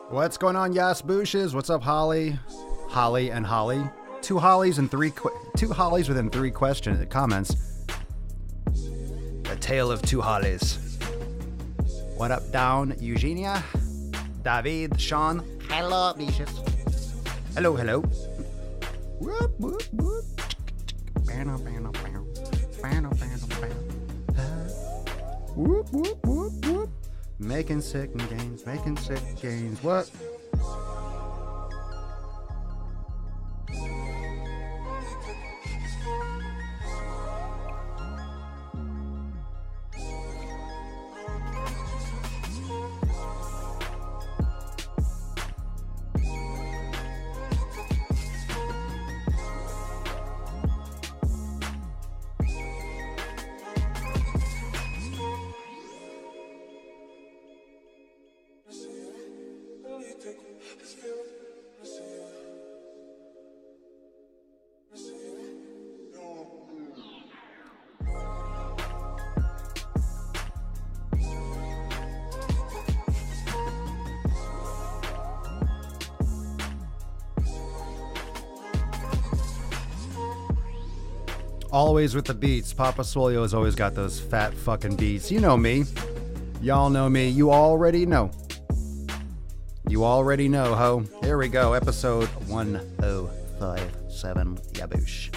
What's going on, Yas Booshes? What's up, Holly? Holly and Holly. Two Hollies within three comments. A tale of two Hollies. What up, down, Eugenia? David, Sean. Hello, Booshes. Hello, hello. Whoop, whoop, whoop. Whoop, whoop, whoop, whoop. Making sick gains, making sick gains. What? Always with the beats. Papa Swole has always got those fat fucking beats. You know me. Y'all know me. You already know. You already know, ho. Here we go. Episode 1057. Yaboosh.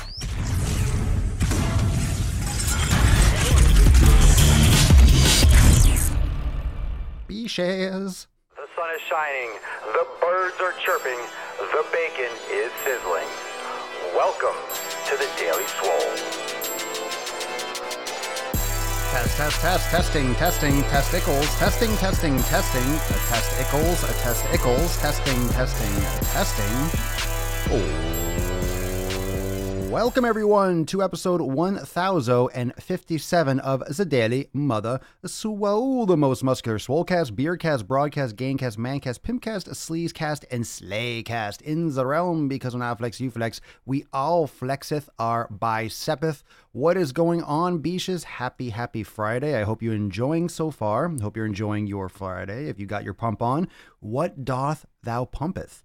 Beaches. The sun is shining. The birds are chirping. The bacon is sizzling. Welcome to the Daily Swole. Testing, testicles, testing, testing. Oh. Welcome everyone to episode 1057 of the Daily Mother Swole, the most muscular swolecast, beercast, broadcast, gamecast, mancast, pimpcast, sleazecast, and slaycast in the realm, because when I flex, you flex, we all flexeth our bicepeth. What is going on, beaches? Happy Friday. I hope you're enjoying so far. I hope you're enjoying your Friday. If you got your pump on, what doth thou pumpeth?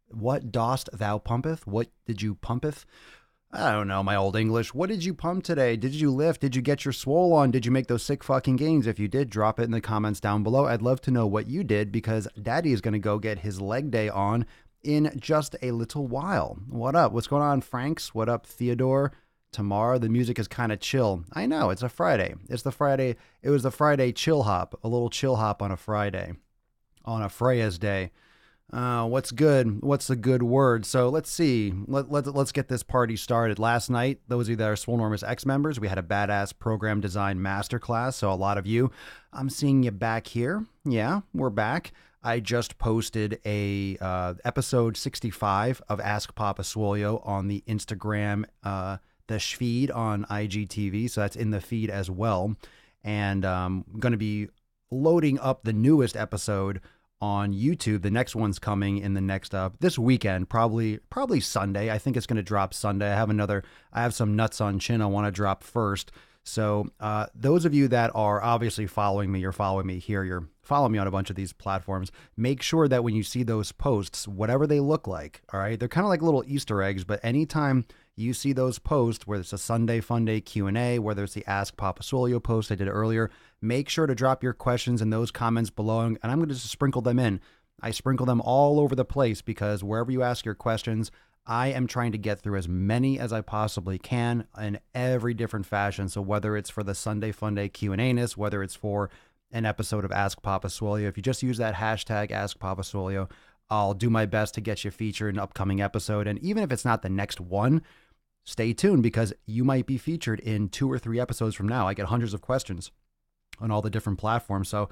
What dost thou pumpeth? What did you pumpeth? I don't know, my old English. What did you pump today? Did you lift? Did you get your swole on? Did you make those sick fucking gains? If you did, drop it in the comments down below. I'd love to know what you did, because Daddy is going to go get his leg day on in just a little while. What up? What's going on, Franks? What up, Theodore? Tomorrow, the music is kind of chill. I know, it's a Friday. It was the Friday chill hop. A little chill hop on a Friday. On a Freya's day. What's good? What's the good word? So let's see. Let's get this party started. Last night, those of you that are Swolenormous X members, we had a badass program design masterclass. So a lot of you, I'm seeing you back here. Yeah, we're back. I just posted a episode 65 of Ask Papa Swolio on the Instagram, the feed on IGTV. So that's in the feed as well. And I'm going to be loading up the newest episode on YouTube. The next one's coming in the next this weekend, probably Sunday. I think it's going to drop Sunday. I have some nuts on chin I want to drop first. So those of you that are obviously following me, you're following me here, you're following me on a bunch of these platforms, make sure that when you see those posts, whatever they look like, all right, they're kind of like little Easter eggs, but anytime you see those posts, whether it's a Sunday Fun Day Q&A, whether it's the Ask Papa Swolio post I did earlier, make sure to drop your questions in those comments below, and I'm going to just sprinkle them in. I sprinkle them all over the place, because wherever you ask your questions, I am trying to get through as many as I possibly can in every different fashion. So whether it's for the Sunday Fun Day Q&A-ness, whether it's for an episode of Ask Papa Swolio, if you just use that hashtag Ask Papa Swolio, I'll do my best to get you featured in an upcoming episode. And even if it's not the next one, stay tuned, because you might be featured in 2 or 3 episodes from now. I get hundreds of questions on all the different platforms. So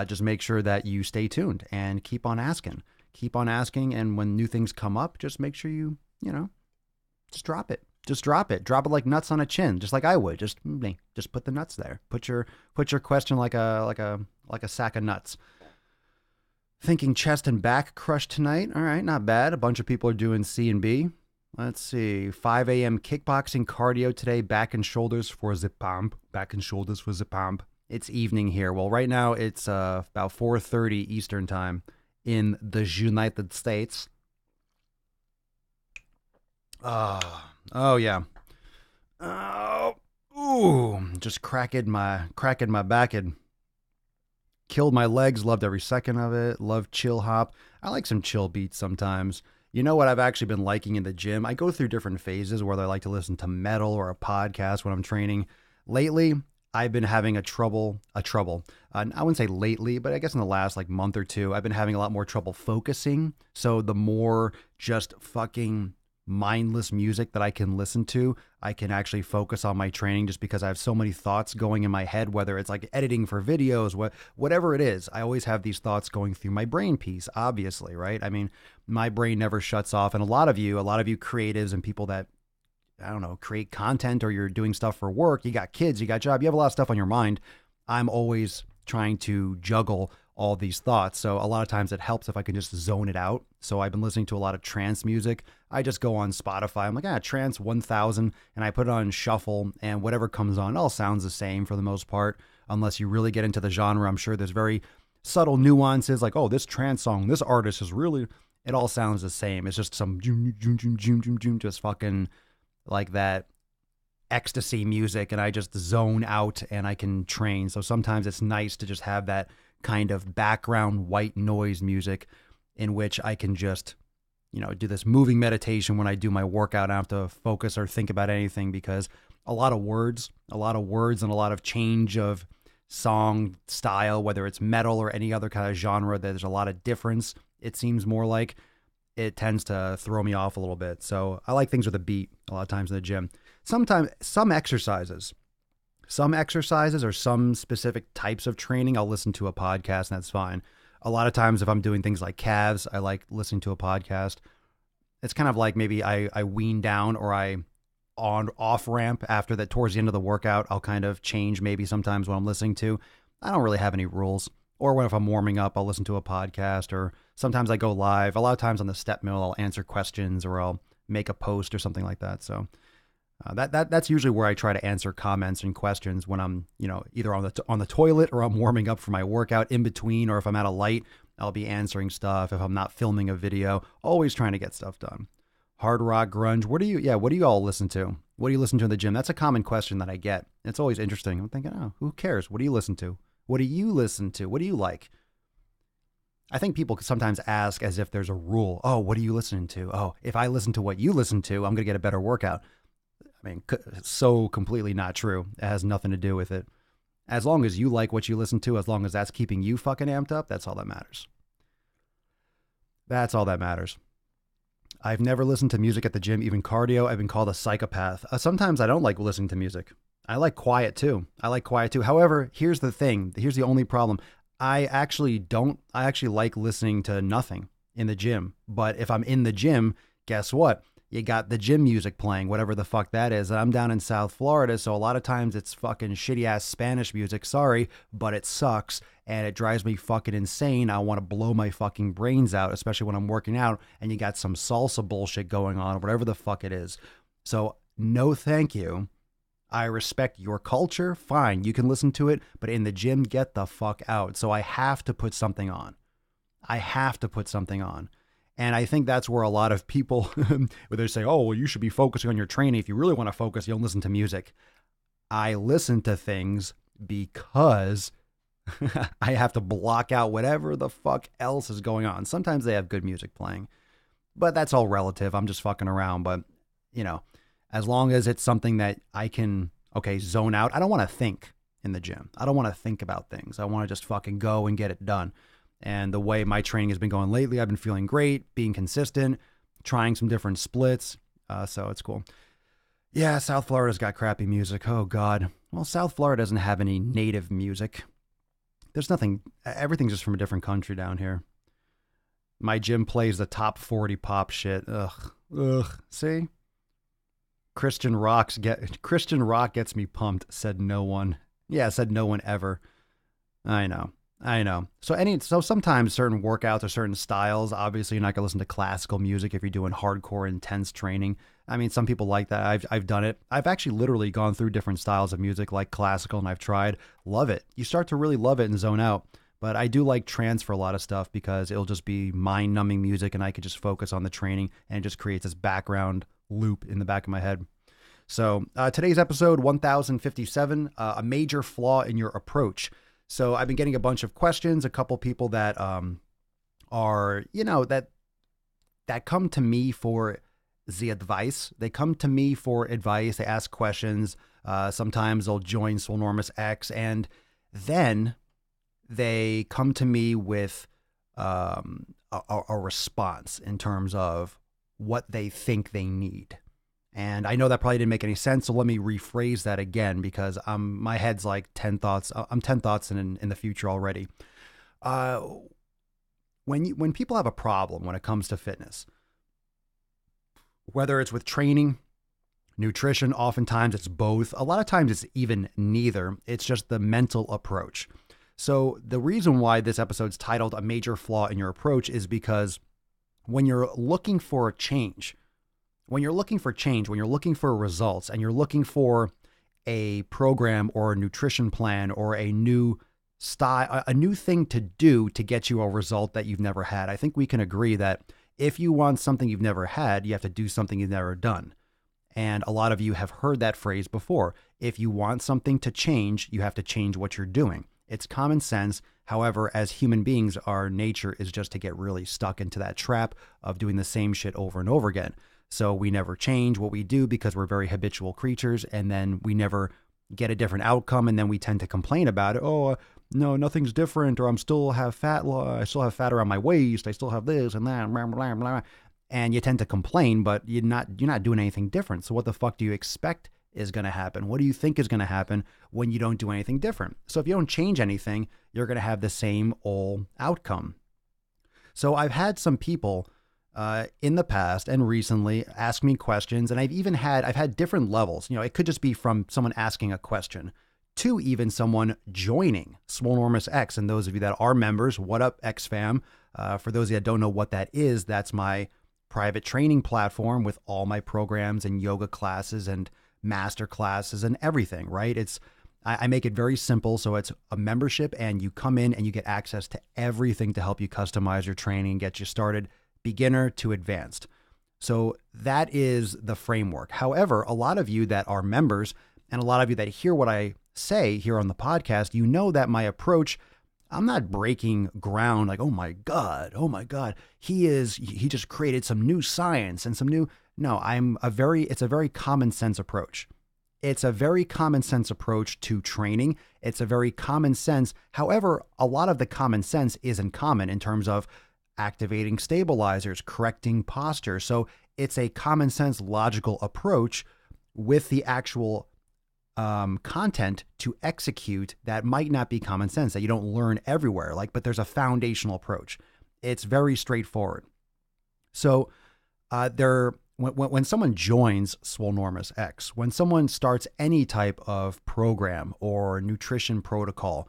just make sure that you stay tuned and keep on asking. And when new things come up, just make sure you just drop it. Just drop it. Drop it like nuts on a chin, just like I would. Just put the nuts there. Put your question like a sack of nuts. Thinking chest and back crush tonight. All right, not bad. A bunch of people are doing C and B. Let's see. 5 a.m. kickboxing cardio today. Back and shoulders for the pump. It's evening here. Well, right now it's about 4:30 Eastern time. in the United States. Oh yeah. Oh, ooh, just cracking my back and killed my legs. Loved every second of it. Loved chill hop. I like some chill beats sometimes. You know what I've actually been liking in the gym? I go through different phases, whether I like to listen to metal or a podcast when I'm training. Lately, I've been having a trouble. I wouldn't say lately, but I guess in the last like month or two, I've been having a lot more trouble focusing. So the more just fucking mindless music that I can listen to, I can actually focus on my training just because I have so many thoughts going in my head, whether it's like editing for videos, whatever it is. I always have these thoughts going through my brain piece, obviously, right? I mean, my brain never shuts off. And a lot of you creatives and people that, I don't know, create content or you're doing stuff for work, you got kids, you got job, you have a lot of stuff on your mind. I'm always trying to juggle all these thoughts. So a lot of times it helps if I can just zone it out. So I've been listening to a lot of trance music. I just go on Spotify. I'm like, trance 1000, and I put it on shuffle, and whatever comes on, it all sounds the same for the most part, unless you really get into the genre. I'm sure there's very subtle nuances like, oh, this trance song, this artist is really, it all sounds the same. It's just some just fucking like that ecstasy music, and I just zone out and I can train. So sometimes it's nice to just have that kind of background white noise music in which I can just, do this moving meditation when I do my workout. I don't have to focus or think about anything because a lot of words and a lot of change of song style, whether it's metal or any other kind of genre, there's a lot of difference. It seems more like it tends to throw me off a little bit. So I like things with a beat a lot of times in the gym. Sometimes some exercises or some specific types of training, I'll listen to a podcast and that's fine. A lot of times if I'm doing things like calves, I like listening to a podcast. It's kind of like maybe I wean down or I on off ramp after that towards the end of the workout. I'll kind of change maybe sometimes what I'm listening to. I don't really have any rules. Or if I'm warming up, I'll listen to a podcast, or sometimes I go live. A lot of times on the step mill, I'll answer questions or I'll make a post or something like that. So that's usually where I try to answer comments and questions when I'm, either on the toilet or I'm warming up for my workout in between, or if I'm at a light, I'll be answering stuff. If I'm not filming a video, always trying to get stuff done. Hard rock, grunge. What do you all listen to? What do you listen to in the gym? That's a common question that I get. It's always interesting. I'm thinking, who cares? What do you listen to? What do you listen to? What do you like? I think people sometimes ask as if there's a rule. Oh, what are you listening to? Oh, if I listen to what you listen to, I'm going to get a better workout. I mean, it's so completely not true. It has nothing to do with it. As long as you like what you listen to, as long as that's keeping you fucking amped up, that's all that matters. That's all that matters. I've never listened to music at the gym, even cardio. I've been called a psychopath. Sometimes I don't like listening to music. I like quiet too. However, here's the thing. Here's the only problem. I actually like listening to nothing in the gym. But if I'm in the gym, guess what? You got the gym music playing, whatever the fuck that is. I'm down in South Florida, so a lot of times it's fucking shitty ass Spanish music. Sorry, but it sucks and it drives me fucking insane. I want to blow my fucking brains out, especially when I'm working out and you got some salsa bullshit going on, or whatever the fuck it is. So no thank you. I respect your culture. Fine, you can listen to it, but in the gym, get the fuck out. So I have to put something on. And I think that's where a lot of people, where they say, oh, well, you should be focusing on your training. If you really want to focus, you don't listen to music. I listen to things because I have to block out whatever the fuck else is going on. Sometimes they have good music playing, but that's all relative. I'm just fucking around. But, as long as it's something that I can, zone out. I don't want to think in the gym. I don't want to think about things. I want to just fucking go and get it done. And the way my training has been going lately, I've been feeling great, being consistent, trying some different splits. So it's cool. Yeah, South Florida's got crappy music. Oh, God. Well, South Florida doesn't have any native music. There's nothing. Everything's just from a different country down here. My gym plays the top 40 pop shit. Ugh. See? Christian rock gets me pumped, said no one. Yeah, said no one ever. I know. So sometimes certain workouts or certain styles, obviously you're not going to listen to classical music if you're doing hardcore intense training. I mean, some people like that. I've done it. I've actually literally gone through different styles of music like classical, and I've tried. Love it. You start to really love it and zone out. But I do like trance for a lot of stuff because it'll just be mind-numbing music and I could just focus on the training and it just creates this background loop in the back of my head. So today's episode 1057, a major flaw in your approach. So I've been getting a bunch of questions, a couple people that are, that come to me for the advice. They come to me for advice. They ask questions. Sometimes they'll join Swolenormous X, and then they come to me with a response in terms of what they think they need. And I know that probably didn't make any sense, so let me rephrase that again because my head's like 10 thoughts. I'm 10 thoughts in the future already. When people have a problem when it comes to fitness, whether it's with training, nutrition, oftentimes it's both. A lot of times it's even neither. It's just the mental approach. So the reason why this episode's titled A Major Flaw in Your Approach is because when you're looking for change, when you're looking for results, and you're looking for a program or a nutrition plan or a new style, a new thing to do to get you a result that you've never had, I think we can agree that if you want something you've never had, you have to do something you've never done. And a lot of you have heard that phrase before. If you want something to change, you have to change what you're doing. It's common sense. However, as human beings, our nature is just to get really stuck into that trap of doing the same shit over and over again. So we never change what we do because we're very habitual creatures, and then we never get a different outcome, and then we tend to complain about it. Oh, no, nothing's different, or I still have fat around my waist, I still have this and that, blah, blah, blah. And you tend to complain, but you're not doing anything different. So what the fuck do you expect is going to happen? What do you think is going to happen when you don't do anything different? So if you don't change anything, you're going to have the same old outcome. So I've had some people in the past and recently ask me questions, and I've had different levels. It could just be from someone asking a question to even someone joining Swolenormous X. And those of you that are members, what up, X fam? For those of you that don't know what that is, that's my private training platform with all my programs and yoga classes and master classes and everything, right? I make it very simple. So it's a membership and you come in and you get access to everything to help you customize your training and get you started beginner to advanced. So that is the framework. However, a lot of you that are members and a lot of you that hear what I say here on the podcast, you know that my approach, I'm not breaking ground like, oh my God, he just created some new science and no, it's a very common sense approach. It's a very common sense approach to training. It's a very common sense. However, a lot of the common sense isn't common in terms of activating stabilizers, correcting posture. So it's a common sense, logical approach with the actual content to execute that might not be common sense, that you don't learn everywhere. But there's a foundational approach. It's very straightforward. So when someone joins Swolenormous X, when someone starts any type of program or nutrition protocol,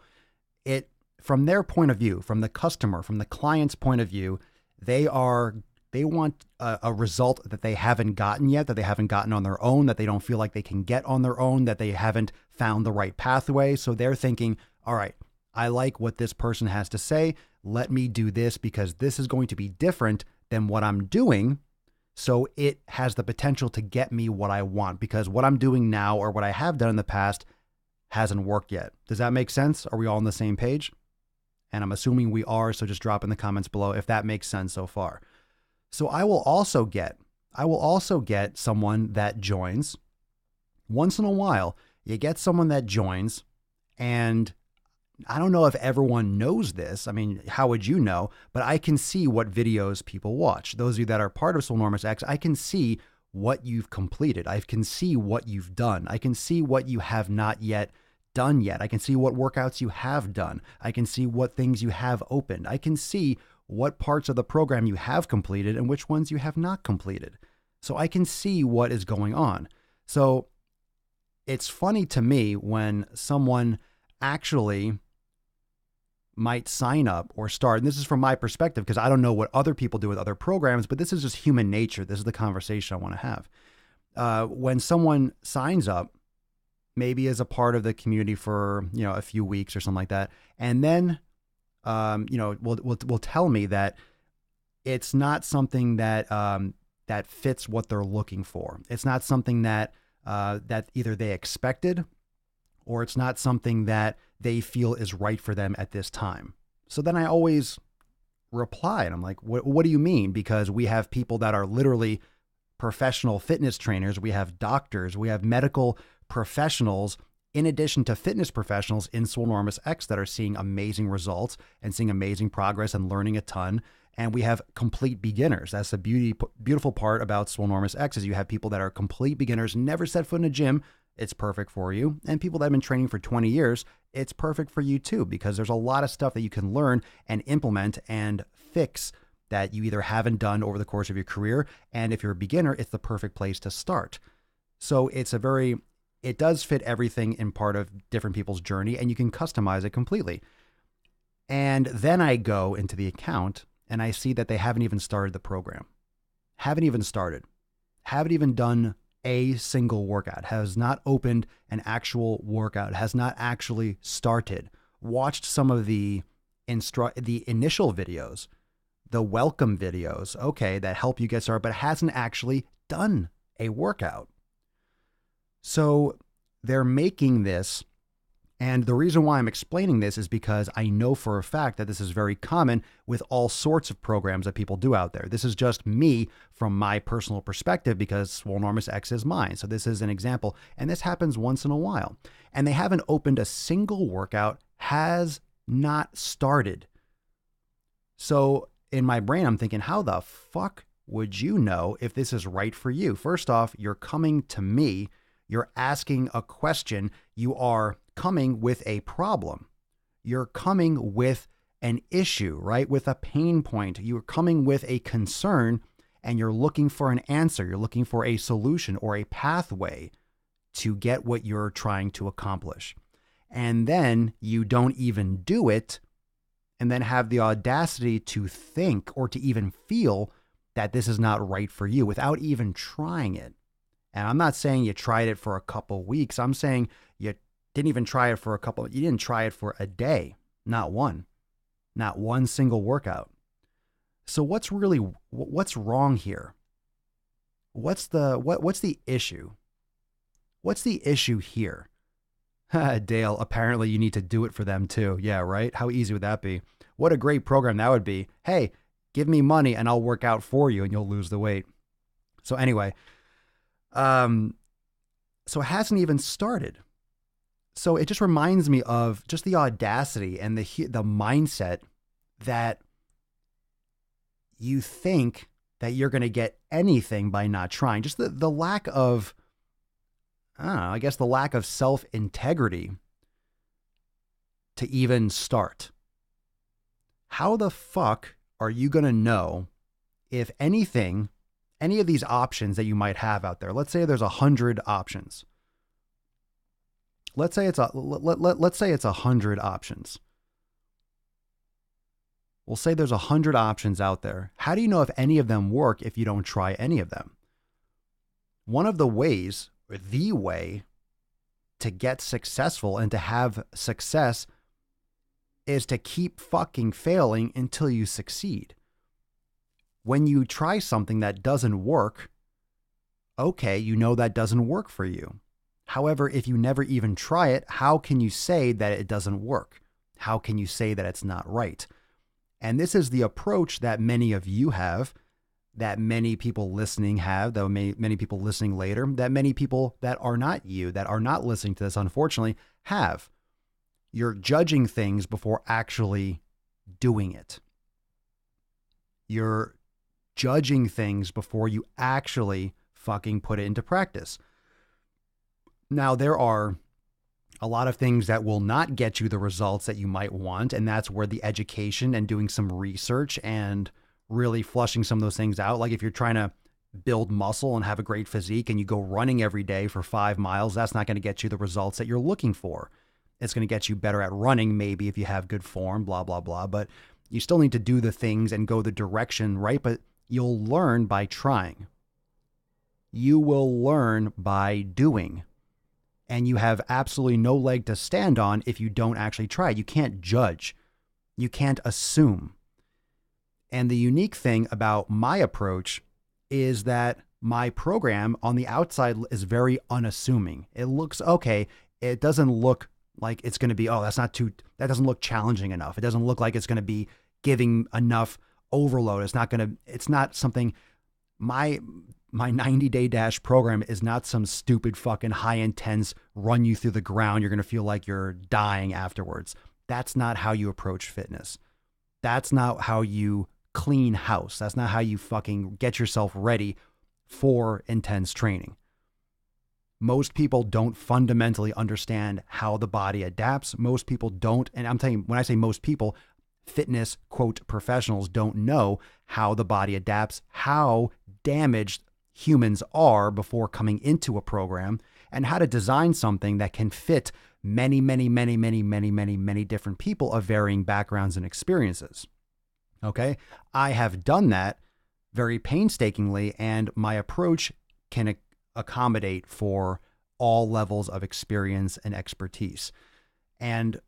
from their point of view, from the customer, from the client's point of view, they want a result that they haven't gotten yet, that they haven't gotten on their own, that they don't feel like they can get on their own, that they haven't found the right pathway. So they're thinking, all right, I like what this person has to say. Let me do this because this is going to be different than what I'm doing. So it has the potential to get me what I want because what I'm doing now or what I have done in the past hasn't worked yet. Does that make sense? Are we all on the same page? And I'm assuming we are, so just drop in the comments below if that makes sense so far. So I will also get someone that joins. Once in a while, you get someone that joins, and I don't know if everyone knows this. I mean, how would you know? But I can see what videos people watch. Those of you that are part of Swolenormous X, I can see what you've completed. I can see what you've done. I can see what you have not yet done yet. I can see what workouts you have done. I can see what things you have opened. I can see what parts of the program you have completed and which ones you have not completed. So I can see what is going on. So it's funny to me when someone actually might sign up or start, and this is from my perspective because I don't know what other people do with other programs, but this is just human nature. This is the conversation I want to have. When someone signs up, maybe as a part of the community for, a few weeks or something like that, and then will tell me that it's not something that that fits what they're looking for. It's not something that that either they expected, or it's not something that they feel is right for them at this time. So then I always reply, and I'm like, what do you mean? Because we have people that are literally professional fitness trainers, we have doctors, we have medical professionals, in addition to fitness professionals in Swolenormous X that are seeing amazing results and seeing amazing progress and learning a ton. And we have complete beginners. That's the beautiful part about Swolenormous X is you have people that are complete beginners, never set foot in a gym. It's perfect for you. And people that have been training for 20 years, it's perfect for you too, because there's a lot of stuff that you can learn and implement and fix that you either haven't done over the course of your career. And if you're a beginner, it's the perfect place to start. So it does fit everything in part of different people's journey, and you can customize it completely. And then I go into the account and I see that they haven't even started the program. Haven't even done a single workout, has not opened an actual workout, has not actually started, watched some of the initial videos, the welcome videos, okay, that help you get started, but hasn't actually done a workout. So they're making this, and the reason why I'm explaining this is because I know for a fact that this is very common with all sorts of programs that people do out there. This is just me from my personal perspective because Swolenormous X is mine. So this is an example, and this happens once in a while. And they haven't opened a single workout, has not started. So in my brain, I'm thinking, how the fuck would you know if this is right for you? First off, you're coming to me. You're asking a question. You are coming with a problem. You're coming with an issue, right? With a pain point. You're coming with a concern, and you're looking for an answer. You're looking for a solution or a pathway to get what you're trying to accomplish. And then you don't even do it, and then have the audacity to think or to even feel that this is not right for you without even trying it. And I'm not saying you tried it for a couple weeks. I'm saying you didn't even try it for you didn't try it for a day. Not one single workout. So what's wrong here? What's the issue? What's the issue here? Dale, apparently you need to do it for them too. Yeah, right? How easy would that be? What a great program that would be. Hey, give me money and I'll work out for you and you'll lose the weight. So anyway, so it hasn't even started. So it just reminds me of just the audacity and the mindset that you think that you're going to get anything by not trying. Just the lack of, I don't know, I guess the lack of self-integrity to even start. How the fuck are you going to know if any of these options that you might have out there? Let's say there's 100 options. Let's say it's 100 options. We'll say there's 100 options out there. How do you know if any of them work if you don't try any of them? One of the ways, or the way to get successful and to have success is to keep fucking failing until you succeed. When you try something that doesn't work, okay, you know that doesn't work for you. However, if you never even try it, how can you say that it doesn't work? How can you say that it's not right? And this is the approach that many of you have, that many people listening have, though many people listening later, that many people that are not you, that are not listening to this, unfortunately, have. You're judging things before actually doing it. You're judging things before you actually fucking put it into practice. Now, there are a lot of things that will not get you the results that you might want, and that's where the education and doing some research and really flushing some of those things out. Like if you're trying to build muscle and have a great physique and you go running every day for 5 miles, that's not going to get you the results that you're looking for. It's going to get you better at running, maybe if you have good form, blah, blah, blah. But you still need to do the things and go the direction, right? But you'll learn by trying. You will learn by doing. And you have absolutely no leg to stand on if you don't actually try. You can't judge. You can't assume. And the unique thing about my approach is that my program on the outside is very unassuming. It looks okay. It doesn't look like it's going to be, oh, that doesn't look challenging enough. It doesn't look like it's going to be giving enough overload. It's not something, my 90-day dash program is not some stupid fucking high intense run you through the ground. You're going to feel like you're dying afterwards. That's not how you approach fitness. That's not how you clean house. That's not how you fucking get yourself ready for intense training. Most people don't fundamentally understand how the body adapts. Most people don't. And I'm telling you, when I say most people, fitness, quote, professionals don't know how the body adapts, how damaged humans are before coming into a program, and how to design something that can fit many, many, many, many, many, many, many different people of varying backgrounds and experiences. Okay. I have done that very painstakingly, and my approach can accommodate for all levels of experience and expertise. And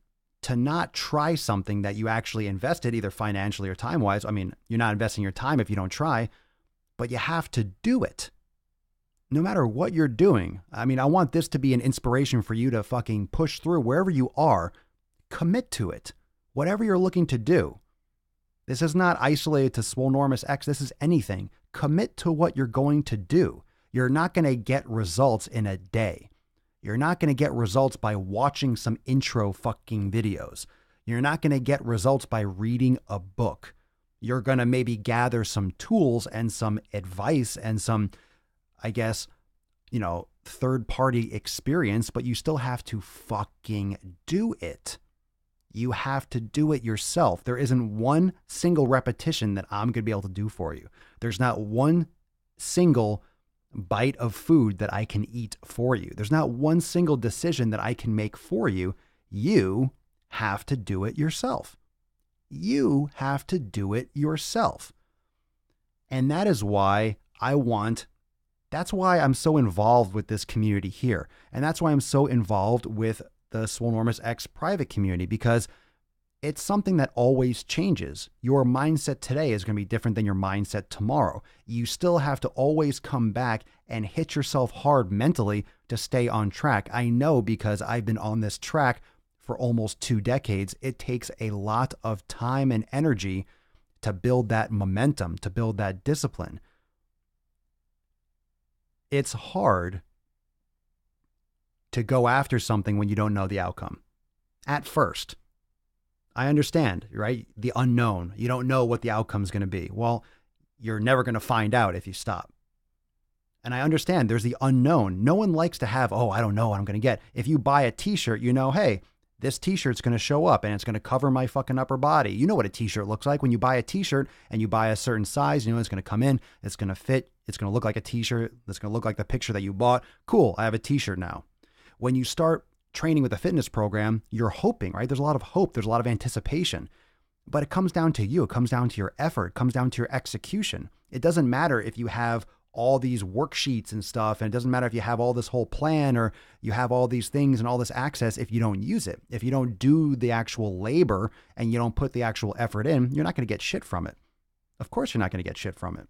to not try something that you actually invested either financially or time-wise, I mean, you're not investing your time if you don't try, but you have to do it. No matter what you're doing. I mean, I want this to be an inspiration for you to fucking push through wherever you are. Commit to it. Whatever you're looking to do. This is not isolated to Swolenormous X. This is anything. Commit to what you're going to do. You're not going to get results in a day. You're not going to get results by watching some intro fucking videos. You're not going to get results by reading a book. You're going to maybe gather some tools and some advice and some, I guess, third-party experience, but you still have to fucking do it. You have to do it yourself. There isn't one single repetition that I'm going to be able to do for you. There's not one single bite of food that I can eat for you. There's not one single decision that I can make for you. You have to do it yourself. You have to do it yourself. And that is why that's why I'm so involved with this community here. And that's why I'm so involved with the Swolenormous X private community, because it's something that always changes. Your mindset today is going to be different than your mindset tomorrow. You still have to always come back and hit yourself hard mentally to stay on track. I know, because I've been on this track for almost 2 decades. It takes a lot of time and energy to build that momentum, to build that discipline. It's hard to go after something when you don't know the outcome. At first, I understand, right? The unknown. You don't know what the outcome is going to be. Well, you're never going to find out if you stop. And I understand there's the unknown. No one likes to have, I don't know what I'm going to get. If you buy a t-shirt, hey, this t-shirt's going to show up and it's going to cover my fucking upper body. You know what a t-shirt looks like. When you buy a t-shirt and you buy a certain size, it's going to come in, it's going to fit, it's going to look like a t-shirt, it's going to look like the picture that you bought. Cool, I have a t-shirt now. When you start training with a fitness program, you're hoping, right? There's a lot of hope. There's a lot of anticipation. But it comes down to you. It comes down to your effort. It comes down to your execution. It doesn't matter if you have all these worksheets and stuff, and it doesn't matter if you have all this whole plan or you have all these things and all this access if you don't use it. If you don't do the actual labor and you don't put the actual effort in, you're not going to get shit from it. Of course you're not going to get shit from it,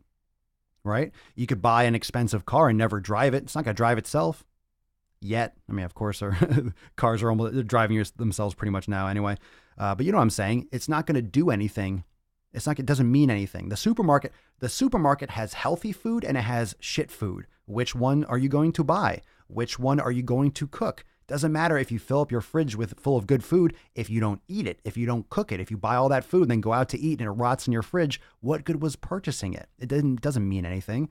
right? You could buy an expensive car and never drive it. It's not going to drive itself. Yet. I mean, of course, cars are almost driving themselves pretty much now anyway. But you know what I'm saying? It's not going to do anything. It doesn't mean anything. The supermarket has healthy food and it has shit food. Which one are you going to buy? Which one are you going to cook? Doesn't matter if you fill up your fridge full of good food. If you don't eat it, if you don't cook it, if you buy all that food and then go out to eat and it rots in your fridge, what good was purchasing it? It doesn't mean anything.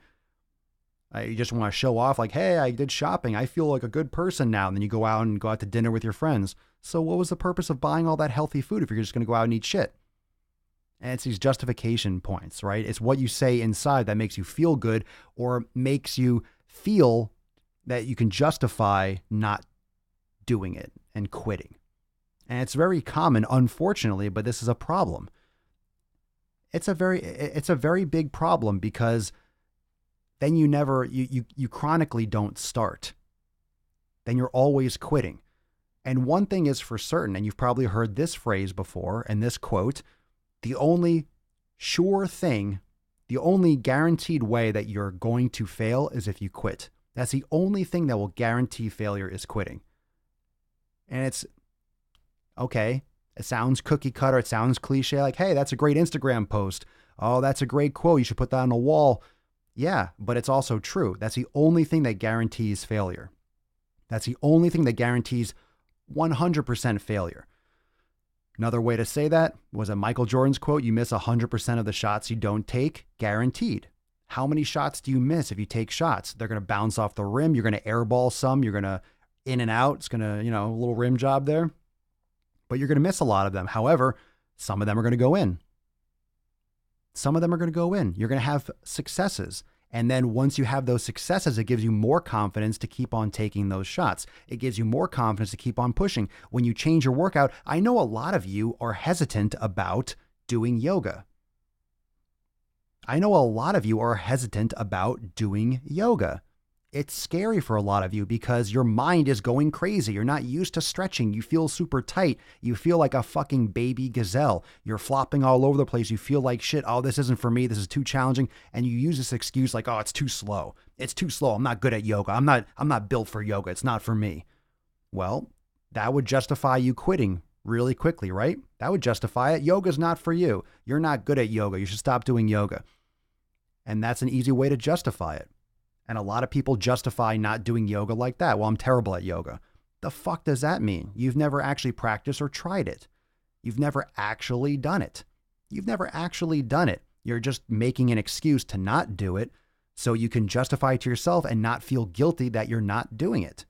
You just want to show off like, hey, I did shopping. I feel like a good person now. And then you go out to dinner with your friends. So what was the purpose of buying all that healthy food if you're just going to go out and eat shit? And it's these justification points, right? It's what you say inside that makes you feel good or makes you feel that you can justify not doing it and quitting. And it's very common, unfortunately, but this is a problem. It's a very big problem because then you chronically don't start. Then you're always quitting. And one thing is for certain, and you've probably heard this phrase before and this quote, the only sure thing, the only guaranteed way that you're going to fail is if you quit. That's the only thing that will guarantee failure is quitting. And it's okay. It sounds cookie cutter. It sounds cliche. Like, hey, that's a great Instagram post. Oh, that's a great quote. You should put that on a wall. Yeah, but it's also true. That's the only thing that guarantees failure. That's the only thing that guarantees 100% failure. Another way to say that was a Michael Jordan's quote, you miss 100% of the shots you don't take, guaranteed. How many shots do you miss if you take shots? They're going to bounce off the rim. You're going to airball some. You're going to in and out. It's going to, a little rim job there. But you're going to miss a lot of them. However, some of them are going to go in. Some of them are going to go in. You're going to have successes. And then once you have those successes, it gives you more confidence to keep on taking those shots. It gives you more confidence to keep on pushing. When you change your workout, I know a lot of you are hesitant about doing yoga. I know a lot of you are hesitant about doing yoga. It's scary for a lot of you because your mind is going crazy. You're not used to stretching. You feel super tight. You feel like a fucking baby gazelle. You're flopping all over the place. You feel like shit. Oh, this isn't for me. This is too challenging. And you use this excuse like, oh, it's too slow. It's too slow. I'm not good at yoga. I'm not built for yoga. It's not for me. Well, that would justify you quitting really quickly, right? That would justify it. Yoga's not for you. You're not good at yoga. You should stop doing yoga. And that's an easy way to justify it. And a lot of people justify not doing yoga like that. Well, I'm terrible at yoga. The fuck does that mean? You've never actually practiced or tried it. You've never actually done it. You've never actually done it. You're just making an excuse to not do it so you can justify it to yourself and not feel guilty that you're not doing it.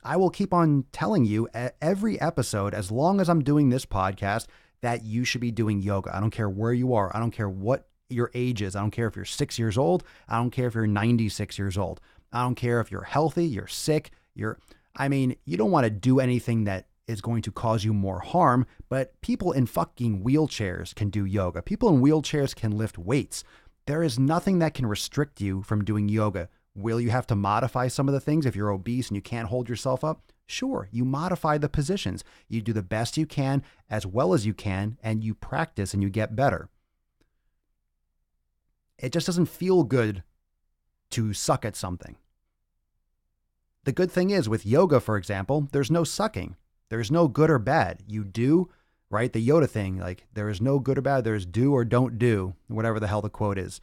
I will keep on telling you at every episode, as long as I'm doing this podcast, that you should be doing yoga. I don't care where you are. I don't care what your age is. I don't care if you're 6 years old. I don't care if you're 96 years old. I don't care if you're healthy, you're sick, you don't want to do anything that is going to cause you more harm, but people in fucking wheelchairs can do yoga. People in wheelchairs can lift weights. There is nothing that can restrict you from doing yoga. Will you have to modify some of the things if you're obese and you can't hold yourself up? Sure, you modify the positions. You do the best you can as well as you can, and you practice and you get better. It just doesn't feel good to suck at something. The good thing is with yoga, for example, there's no sucking. There's no good or bad. You do, right? The Yoda thing, like there is no good or bad. There's do or don't do, whatever the hell the quote is.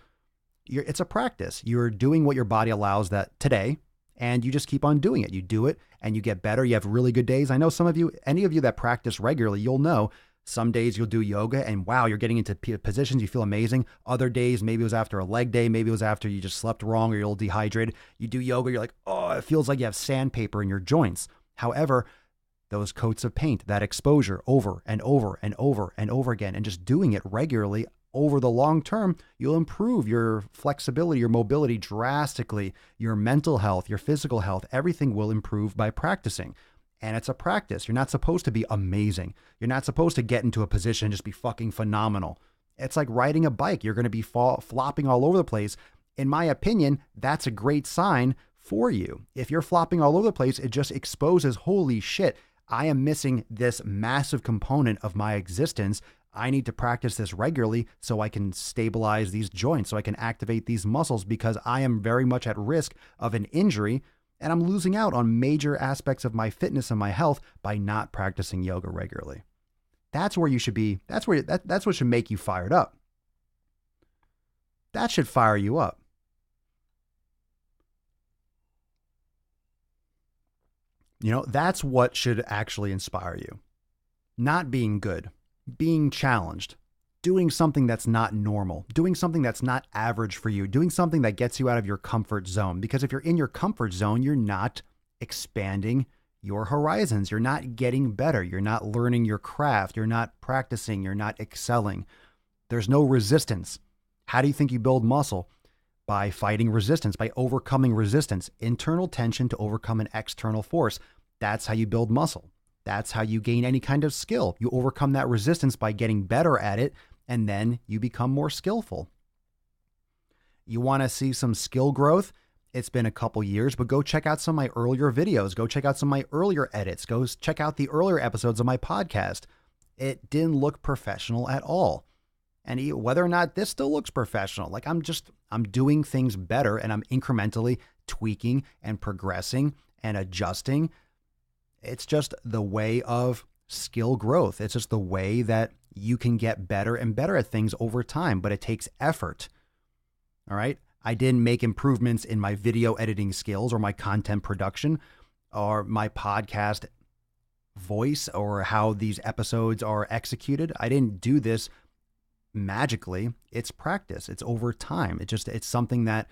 It's a practice. You're doing what your body allows that today, and you just keep on doing it. You do it and you get better. You have really good days. I know some of you, any of you that practice regularly, you'll know some days you'll do yoga and wow, you're getting into positions. You feel amazing. Other days, maybe it was after a leg day. Maybe it was after you just slept wrong or you're a little dehydrated. You do yoga. You're like, oh, it feels like you have sandpaper in your joints. However, those coats of paint, that exposure over and over and over and over again, and just doing it regularly over the long term, you'll improve your flexibility, your mobility drastically, your mental health, your physical health, everything will improve by practicing. And it's a practice. You're not supposed to be amazing. You're not supposed to get into a position and just be fucking phenomenal. It's like riding a bike. You're going to be flopping all over the place. In my opinion, that's a great sign for you. If you're flopping all over the place, it just exposes, holy shit, I am missing this massive component of my existence. I need to practice this regularly so I can stabilize these joints, so I can activate these muscles because I am very much at risk of an injury. And I'm losing out on major aspects of my fitness and my health by not practicing yoga regularly. That's where you should be. That's what should make you fired up. That should fire you up. That's what should actually inspire you. Not being good, being challenged, doing something that's not normal, doing something that's not average for you, doing something that gets you out of your comfort zone. Because if you're in your comfort zone, you're not expanding your horizons. You're not getting better. You're not learning your craft. You're not practicing. You're not excelling. There's no resistance. How do you think you build muscle? By fighting resistance, by overcoming resistance, internal tension to overcome an external force. That's how you build muscle. That's how you gain any kind of skill. You overcome that resistance by getting better at it, and then you become more skillful. You want to see some skill growth? it's been a couple years, but go check out some of my earlier videos. Go check out some of my earlier edits. Go check out the earlier episodes of my podcast. It didn't look professional at all. And whether or not this still looks professional, like I'm doing things better and I'm incrementally tweaking and progressing and adjusting. It's just the way of skill growth. It's just the way that you can get better and better at things over time, but it takes effort. All right. I didn't make improvements in my video editing skills or my content production or my podcast voice or how these episodes are executed. I didn't do this magically. It's practice. It's over time. It's something that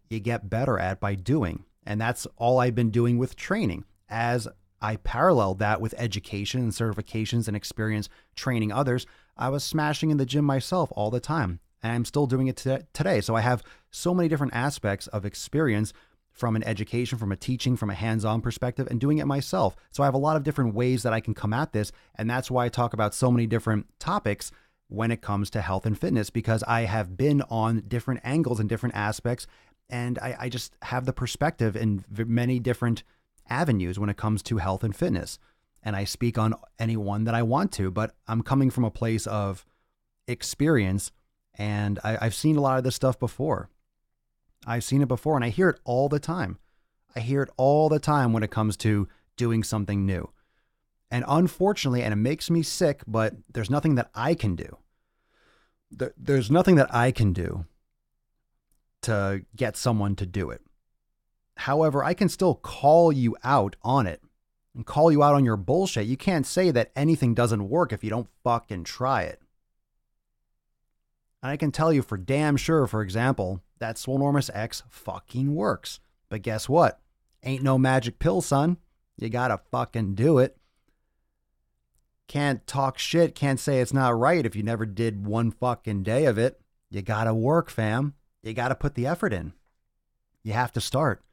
you get better at by doing. And that's all I've been doing with training. As I paralleled that with education and certifications and experience training others, I was smashing in the gym myself all the time. And I'm still doing it today. So I have so many different aspects of experience from an education, from a teaching, from a hands-on perspective, and doing it myself. So I have a lot of different ways that I can come at this. And that's why I talk about so many different topics when it comes to health and fitness, because I have been on different angles and different aspects. And I just have the perspective in many different avenues when it comes to health and fitness. And I speak on any one that I want to, but I'm coming from a place of experience. And I've seen a lot of this stuff before. I've seen it before and I hear it all the time. I hear it all the time when it comes to doing something new. And unfortunately, and it makes me sick, but there's nothing that I can do. There's nothing that I can do to get someone to do it. However, I can still call you out on it and call you out on your bullshit. You can't say that anything doesn't work if you don't fucking try it. And I can tell you for damn sure, for example, that Swolenormous X fucking works. But guess what? Ain't no magic pill, son. You gotta fucking do it. Can't talk shit, can't say it's not right if you never did one fucking day of it. You gotta work, fam. You gotta put the effort in. You have to start.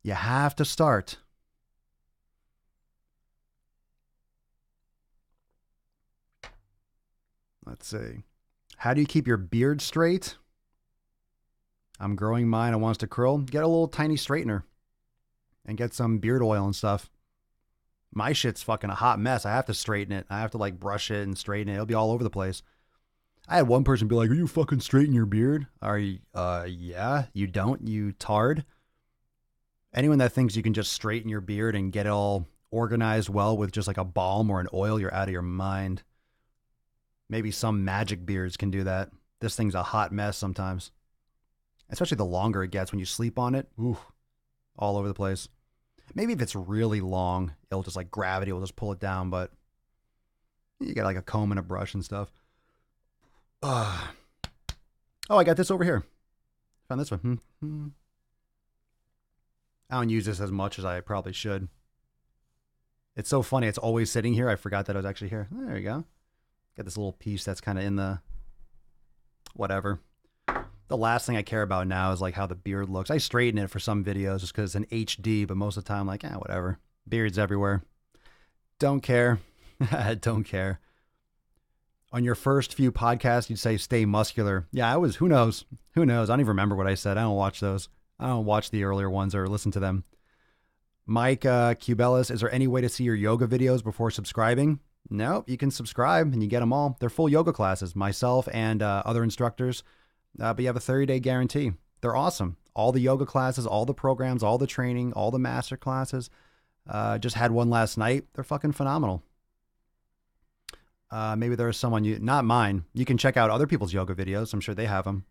You have to start. Let's see. How do you keep your beard straight? I'm growing mine. I want it to curl. Get a little tiny straightener and get some beard oil and stuff. My shit's fucking a hot mess. I have to straighten it. I have to like brush it and straighten it. It'll be all over the place. I had one person be like, "Are you fucking straightening your beard?" Are you? Yeah. You don't? You tard? Anyone that thinks you can just straighten your beard and get it all organized well with just like a balm or an oil, you're out of your mind. Maybe some magic beards can do that. This thing's a hot mess sometimes. Especially the longer it gets when you sleep on it. Ooh, all over the place. Maybe if it's really long, it'll just like gravity will just pull it down, but you got like a comb and a brush and stuff. Oh, I got this over here. Found this one. I don't use this as much as I probably should. It's so funny. It's always sitting here. I forgot that it was actually here. There you go. Got this little piece that's kind of in the whatever. The last thing I care about now is like how the beard looks. I straighten it for some videos just because it's an HD, but most of the time, like, whatever. Beards everywhere. Don't care. Don't care. On your first few podcasts, you'd say stay muscular. Yeah, I was, who knows? Who knows? I don't even remember what I said. I don't watch those. I don't watch the earlier ones or listen to them. Mike Cubelis, is there any way to see your yoga videos before subscribing? Nope, you can subscribe and you get them all. They're full yoga classes, myself and other instructors. But you have a 30-day guarantee. They're awesome. All the yoga classes, all the programs, all the training, all the master classes. Just had one last night. They're fucking phenomenal. Maybe there's someone, not mine. You can check out other people's yoga videos. I'm sure they have them.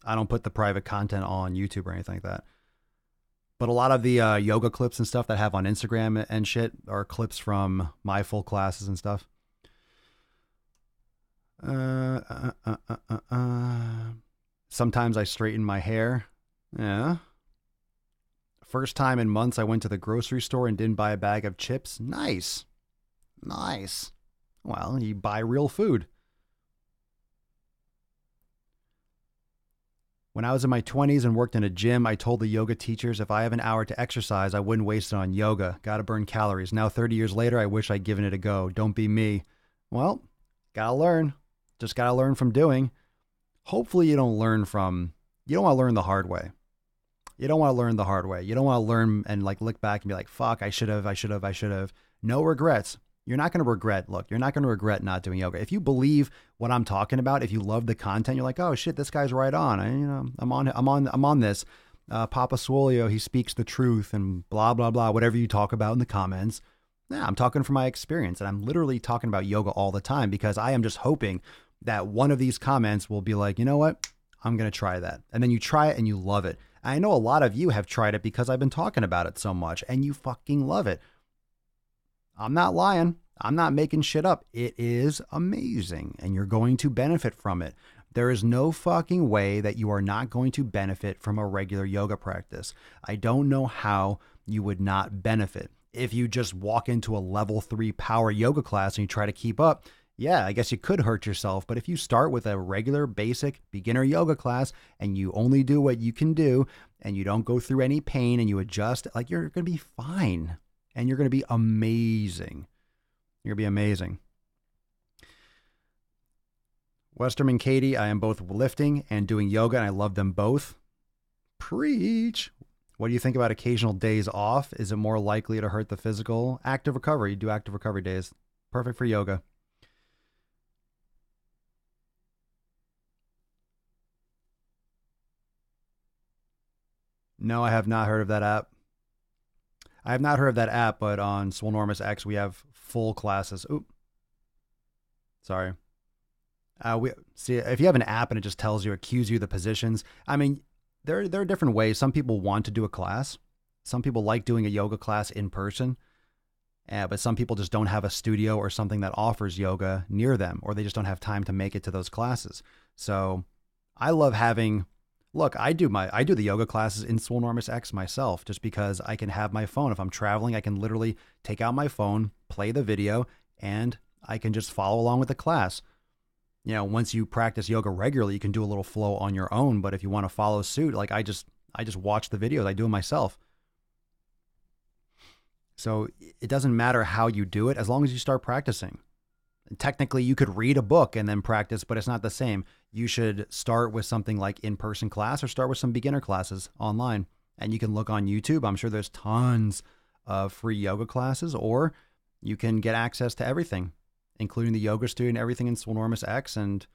I don't put the private content on YouTube or anything like that. But a lot of the yoga clips and stuff that I have on Instagram and shit are clips from my full classes and stuff. Sometimes I straighten my hair. Yeah. First time in months I went to the grocery store and didn't buy a bag of chips. Nice. Nice. Well, you buy real food. When I was in my 20s and worked in a gym, I told the yoga teachers if I have an hour to exercise, I wouldn't waste it on yoga. Gotta burn calories. Now, 30 years later, I wish I'd given it a go. Don't be me. Well, gotta learn. Just gotta learn from doing. Hopefully you don't want to learn the hard way. You don't want to learn the hard way. You don't want to learn and like look back and be like, fuck, I should have. No regrets. You're not going to regret. Look, you're not going to regret not doing yoga. If you believe what I'm talking about, if you love the content, you're like, oh shit, this guy's right on. I'm on this. Papa Swole, he speaks the truth and blah, blah, blah, whatever you talk about in the comments. Yeah, I'm talking from my experience, and I'm literally talking about yoga all the time because I am just hoping that one of these comments will be like, you know what? I'm going to try that. And then you try it and you love it. I know a lot of you have tried it because I've been talking about it so much and you fucking love it. I'm not lying. I'm not making shit up. It is amazing and you're going to benefit from it. There is no fucking way that you are not going to benefit from a regular yoga practice. I don't know how you would not benefit. If you just walk into a level 3 power yoga class and you try to keep up, yeah, I guess you could hurt yourself. But if you start with a regular basic beginner yoga class and you only do what you can do and you don't go through any pain and you adjust, like you're going to be fine and you're going to be amazing. You're going to be amazing. Westerman Katie, I am both lifting and doing yoga and I love them both. Preach. What do you think about occasional days off? Is it more likely to hurt the physical? Active recovery. You do active recovery days. Perfect for yoga. No, I have not heard of that app. I have not heard of that app, but on Swolenormous X, we have full classes. Oop. Sorry. We see if you have an app and it just tells you, accuse you of the positions. I mean, there are different ways. Some people want to do a class. Some people like doing a yoga class in person. But some people just don't have a studio or something that offers yoga near them, or they just don't have time to make it to those classes. So I love having, look, I do the yoga classes in Swolenormous X myself, just because I can have my phone. If I'm traveling, I can literally take out my phone, play the video, and I can just follow along with the class. You know, once you practice yoga regularly, you can do a little flow on your own. But if you want to follow suit, like I just watch the videos. I do them myself. So it doesn't matter how you do it as long as you start practicing. And technically, you could read a book and then practice, but it's not the same. You should start with something like in-person class or start with some beginner classes online. And you can look on YouTube. I'm sure there's tons of free yoga classes, or you can get access to everything, including the yoga studio and everything in Swolenormous X and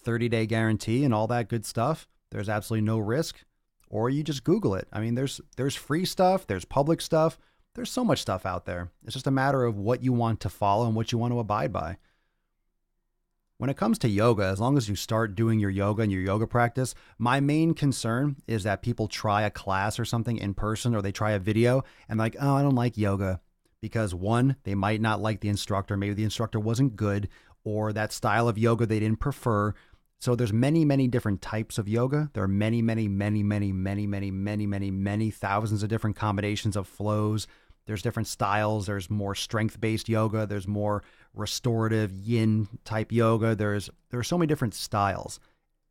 30-day guarantee and all that good stuff. There's absolutely no risk. Or you just Google it. I mean, there's free stuff. There's public stuff. There's so much stuff out there. It's just a matter of what you want to follow and what you want to abide by. When it comes to yoga, as long as you start doing your yoga and your yoga practice, my main concern is that people try a class or something in person, or they try a video and like, oh, I don't like yoga. Because one, they might not like the instructor. Maybe the instructor wasn't good, or that style of yoga they didn't prefer. So there's many, many different types of yoga. There are many, many, many, many, many, many, many, many, many thousands of different combinations of flows. There's different styles. There's more strength-based yoga. There's more restorative yin type yoga. There's so many different styles.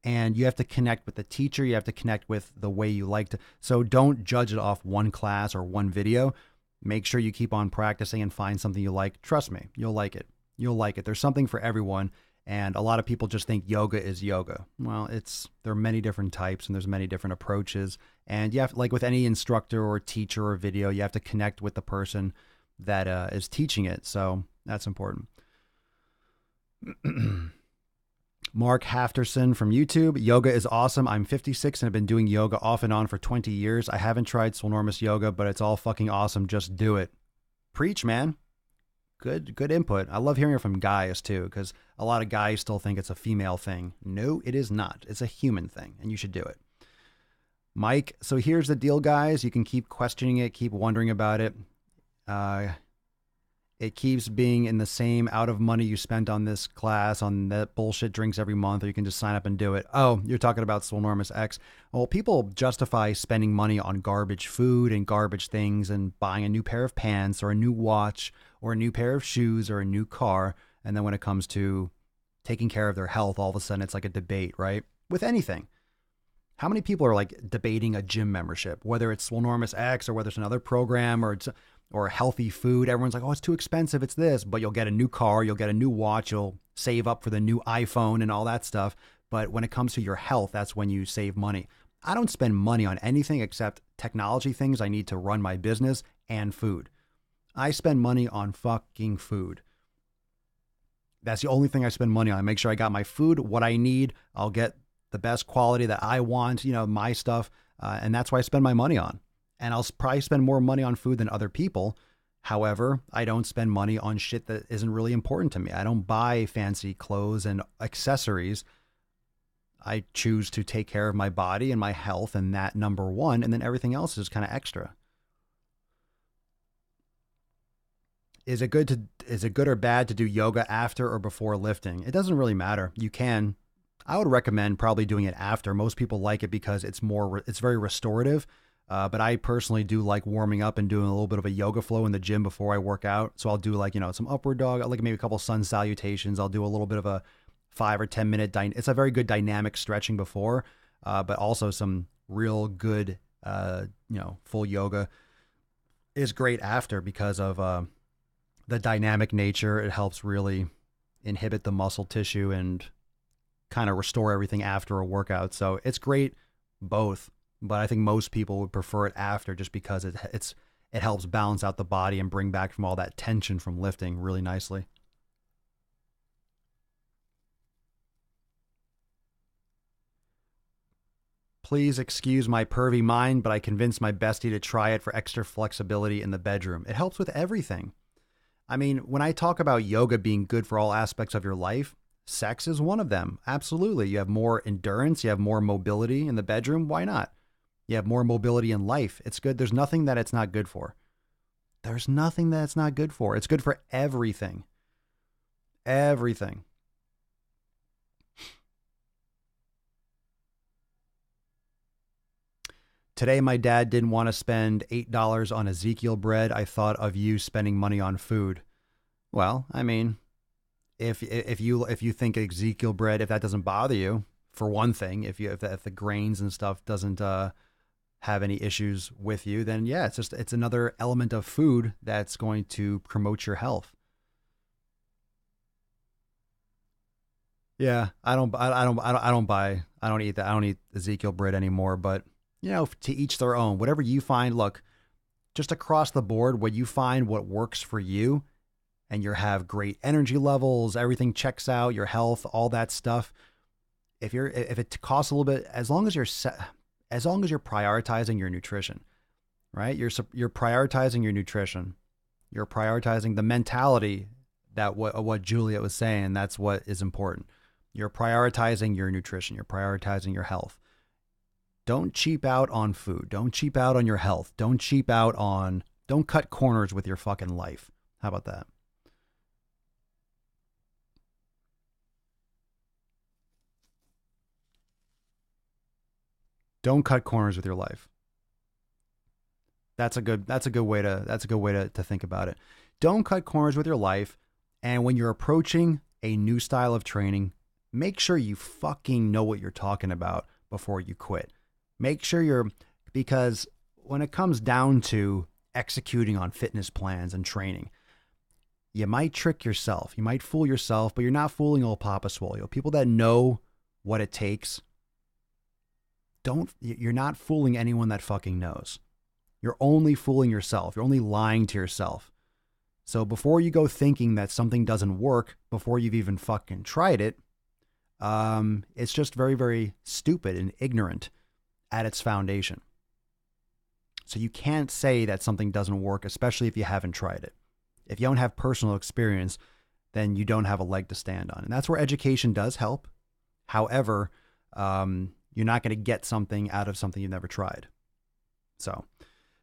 And you have to connect with the teacher. You have to connect with the way you like to. So don't judge it off one class or one video. Make sure you keep on practicing and find something you like. Trust me, you'll like it. You'll like it. There's something for everyone. And a lot of people just think yoga is yoga. Well, there are many different types and there's many different approaches. And you have, like with any instructor or teacher or video, you have to connect with the person that is teaching it. So that's important. Mark Hafterson from YouTube. Yoga is awesome. I'm 56 and have been doing yoga off and on for 20 years. I haven't tried Swolenormous yoga, but it's all fucking awesome. Just do it. Preach, man. Good input. I love hearing it from guys too, because a lot of guys still think it's a female thing. No, it is not. It's a human thing, and you should do it. Mike, so here's the deal, guys. You can keep questioning it, keep wondering about it. It keeps being in the same out of money you spent on this class, on that bullshit drinks every month, or you can just sign up and do it. Oh, you're talking about Swolenormous X. Well, people justify spending money on garbage food and garbage things and buying a new pair of pants or a new watch or a new pair of shoes or a new car. And then when it comes to taking care of their health, all of a sudden it's like a debate, right? With anything. How many people are like debating a gym membership, whether it's Swolenormous X or whether it's another program or healthy food? Everyone's like, oh, it's too expensive. It's this, but you'll get a new car, you'll get a new watch, you'll save up for the new iPhone and all that stuff. But when it comes to your health, that's when you save money. I don't spend money on anything except technology things I need to run my business and food. I spend money on fucking food. That's the only thing I spend money on. I make sure I got my food, what I need. I'll get the best quality that I want, my stuff. And that's what I spend my money on. And I'll probably spend more money on food than other people. However, I don't spend money on shit that isn't really important to me. I don't buy fancy clothes and accessories. I choose to take care of my body and my health, and that number one, and then everything else is kind of extra. Is it good or bad to do yoga after or before lifting? It doesn't really matter. You can. I would recommend probably doing it after. Most people like it because it's very restorative. But I personally do like warming up and doing a little bit of a yoga flow in the gym before I work out. So I'll do some upward dog, like maybe a couple sun salutations. I'll do a little bit of a 5 or 10 minute. It's a very good dynamic stretching before, but also some real good, full yoga is great after because of the dynamic nature. It helps really inhibit the muscle tissue and kind of restore everything after a workout. So it's great both, but I think most people would prefer it after just because it helps balance out the body and bring back from all that tension from lifting really nicely. Please excuse my pervy mind, but I convinced my bestie to try it for extra flexibility in the bedroom. It helps with everything. I mean, when I talk about yoga being good for all aspects of your life, sex is one of them. Absolutely. You have more endurance. You have more mobility in the bedroom. Why not? You have more mobility in life. It's good. There's nothing that it's not good for. There's nothing that it's not good for. It's good for everything. Everything. Today, my dad didn't want to spend $8 on Ezekiel bread. I thought of you spending money on food. Well, I mean, if you think Ezekiel bread, if that doesn't bother you, for one thing, if the grains and stuff doesn't have any issues with you, then yeah, it's another element of food that's going to promote your health. Yeah, I don't eat that. I don't eat Ezekiel bread anymore, but to each their own. Whatever you find, look, just across the board, what you find what works for you, and you have great energy levels, everything checks out, your health, all that stuff. If it costs a little bit, as long as you're prioritizing your nutrition, right? You're prioritizing your nutrition. You're prioritizing the mentality that what Juliet was saying. That's what is important. You're prioritizing your nutrition. You're prioritizing your health. Don't cheap out on food. Don't cheap out on your health. Don't cut corners with your fucking life. How about that? Don't cut corners with your life. That's a good way to think about it. Don't cut corners with your life. And when you're approaching a new style of training, make sure you fucking know what you're talking about before you quit. Make sure because when it comes down to executing on fitness plans and training, you might trick yourself. You might fool yourself, but you're not fooling old Papa Swole. People that know what it takes, you're not fooling anyone that fucking knows. You're only fooling yourself. You're only lying to yourself. So before you go thinking that something doesn't work, before you've even fucking tried it, it's just very, very stupid and ignorant at its foundation. So you can't say that something doesn't work, especially if you haven't tried it. If you don't have personal experience, then you don't have a leg to stand on. And that's where education does help. However, you're not going to get something out of something you've never tried. So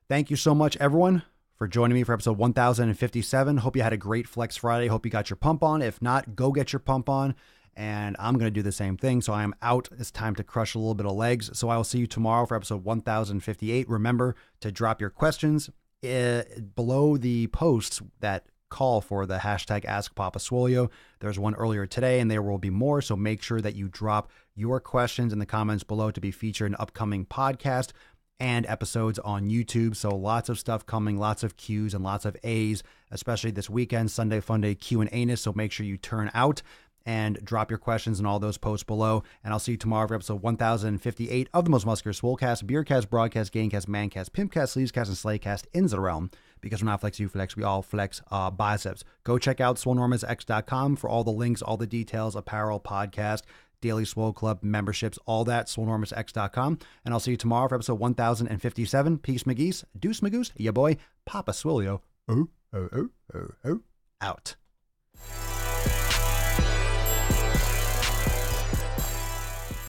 thank you so much, everyone, for joining me for episode 1057. Hope you had a great Flex Friday. Hope you got your pump on. If not, go get your pump on. And I'm going to do the same thing. So I am out. It's time to crush a little bit of legs. So I will see you tomorrow for episode 1058. Remember to drop your questions below the posts that call for the hashtag AskPapaSwolio. There's one earlier today, and there will be more. So make sure that you drop your questions in the comments below to be featured in upcoming podcast and episodes on YouTube. So lots of stuff coming, lots of Q's and lots of A's, especially this weekend, Sunday Funday Q&A. So make sure you turn out. and drop your questions in all those posts below. And I'll see you tomorrow for episode 1058 of the Most Muscular Swolecast, Beercast, Broadcast, Gamecast, Mancast, Pimpcast, Sleevescast, and Slaycast in the realm. Because we're not flex, you flex, we all flex biceps. Go check out swolenormousx.com for all the links, all the details, apparel, podcast, Daily Swole Club memberships, all that, swolenormousx.com. And I'll see you tomorrow for episode 1057. Peace, McGeese. Deuce, Magoose. Ya boy, Papa Swolio. Out.